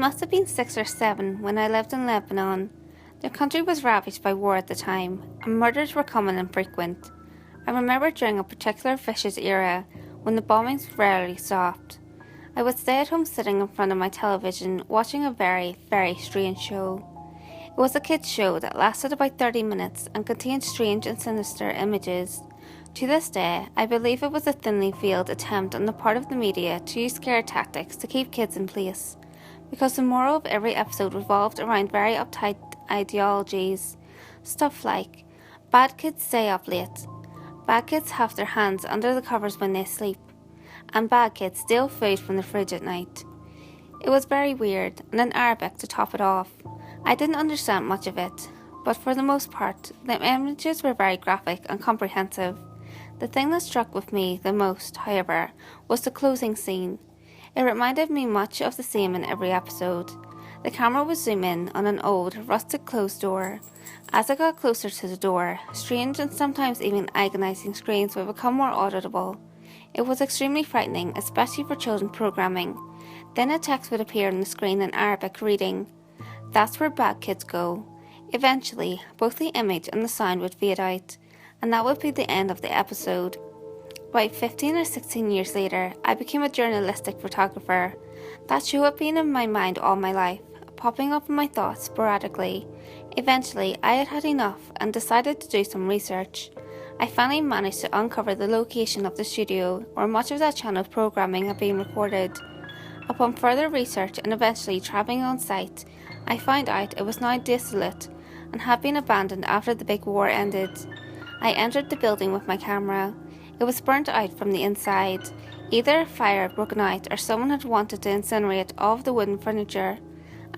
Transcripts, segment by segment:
must have been 6 or 7 when I lived in Lebanon. The country was ravaged by war at the time, and murders were common and frequent. I remember during a particular vicious era when the bombings rarely stopped. I would stay at home sitting in front of my television watching a very, very strange show. It was a kids' show that lasted about 30 minutes and contained strange and sinister images. To this day, I believe it was a thinly veiled attempt on the part of the media to use scare tactics to keep kids in place, because the moral of every episode revolved around very uptight ideologies. Stuff like, bad kids stay up late, bad kids have their hands under the covers when they sleep, and bad kids steal food from the fridge at night. It was very weird, and in Arabic to top it off. I didn't understand much of it, but for the most part, the images were very graphic and comprehensive. The thing that struck with me the most, however, was the closing scene. It reminded me much of the same in every episode. The camera would zoom in on an old, rusted closed door. As I got closer to the door, strange and sometimes even agonizing screams would become more audible. It was extremely frightening, especially for children programming. Then a text would appear on the screen in Arabic reading, "That's where bad kids go." Eventually, both the image and the sound would fade out, and that would be the end of the episode. About 15 or 16 years later, I became a journalistic photographer. That show had been in my mind all my life, popping up in my thoughts sporadically. Eventually, I had had enough and decided to do some research. I finally managed to uncover the location of the studio where much of that channel's programming had been recorded. Upon further research and eventually travelling on site, I found out it was now desolate and had been abandoned after the big war ended. I entered the building with my camera. It was burnt out from the inside. Either a fire had broken out or someone had wanted to incinerate all of the wooden furniture.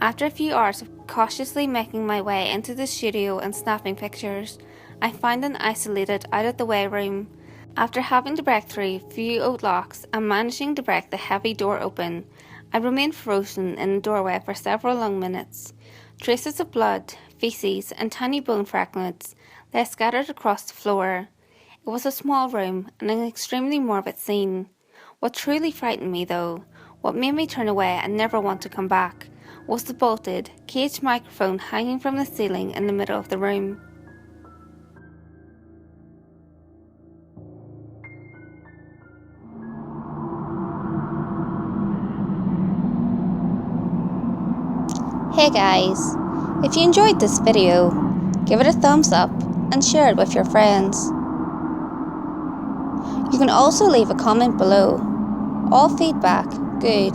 After a few hours of cautiously making my way into the studio and snapping pictures, I found an isolated, out-of-the-way room. After having to break through a few old locks and managing to break the heavy door open, I remained frozen in the doorway for several long minutes. Traces of blood, feces, and tiny bone fragments lay scattered across the floor. It was a small room and an extremely morbid scene. What truly frightened me, though, what made me turn away and never want to come back, was the bolted, caged microphone hanging from the ceiling in the middle of the room. Hey guys, if you enjoyed this video, give it a thumbs up and share it with your friends. You can also leave a comment below. All feedback, good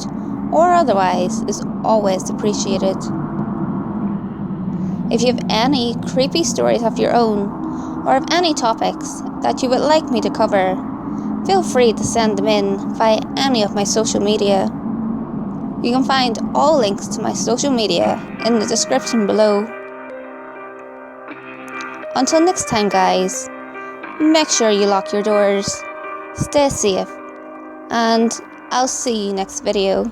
or otherwise, is always appreciated. If you have any creepy stories of your own, or have any topics that you would like me to cover, feel free to send them in via any of my social media. You can find all links to my social media in the description below. Until next time guys, make sure you lock your doors, stay safe, and I'll see you next video.